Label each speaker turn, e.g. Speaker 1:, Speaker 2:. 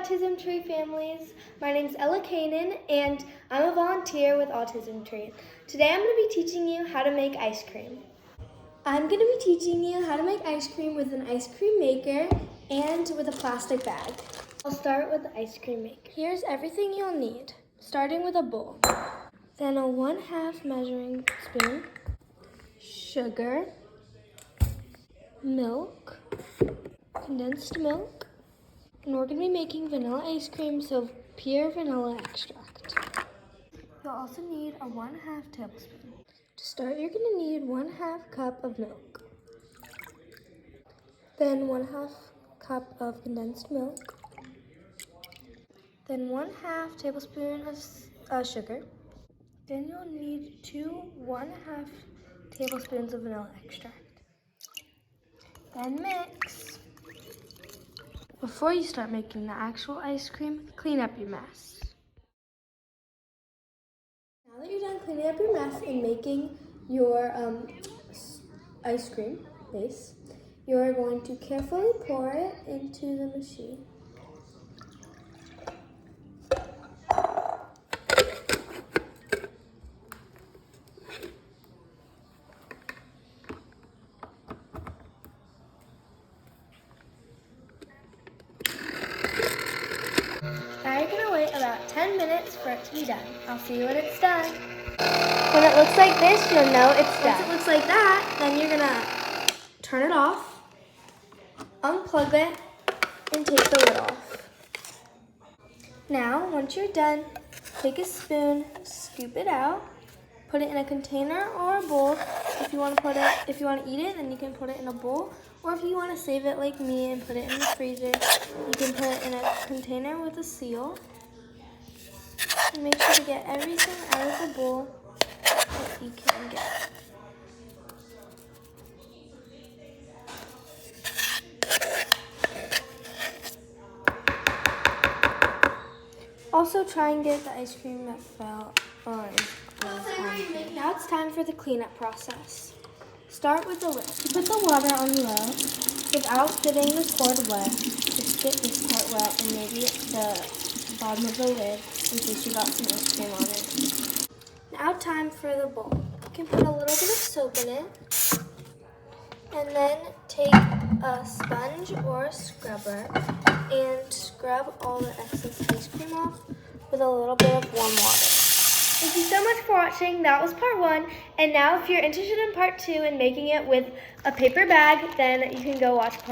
Speaker 1: Autism Tree families. My name is Koehnen and I'm a volunteer with Autism Tree. Today I'm going to be teaching you how to make ice cream. I'm going to be teaching you how to make ice cream with an ice cream maker and with a plastic bag. I'll start with the ice cream maker. Here's everything you'll need, starting with a bowl. Then a 1/2 measuring spoon, sugar, milk, condensed milk, and we're going to be making vanilla ice cream, so pure vanilla extract. You'll also need a 1/2 tablespoon. To start, you're going to need 1/2 cup of milk, then 1/2 cup of condensed milk, then 1/2 tablespoon of sugar. Then you'll need 2 1/2 tablespoons of vanilla extract. Then mix. Before you start making the actual ice cream, clean up your mess. Now that you're done cleaning up your mess and making your ice cream base, you're going to carefully pour it into the machine. Now you're going to wait about 10 minutes for it to be done. I'll see you when it's done. When it looks like this, you'll know it's done. Once it looks like that, then you're going to turn it off, unplug it, and take the lid off. Now, once you're done, take a spoon, scoop it out, put it in a container or a bowl. If you want to eat it, then you can put it in a bowl. Or if you want to save it like me and put it in the freezer, you can put it in a container with a seal. And make sure to get everything out of the bowl that you can get. Also try and get the ice cream that fell on. Now it's time for the cleanup process. Start with the lid. Put the water on low without getting the cord wet. Just get this part wet and maybe the bottom of the lid in case you got some ice cream on it. Now time for the bowl. You can put a little bit of soap in it and then take a sponge or a scrubber and scrub all the excess ice cream off with a little bit of warm water. Thank you so much for watching. That was part 1. And now if you're interested in part 2 and making it with a paper bag, then you can go watch part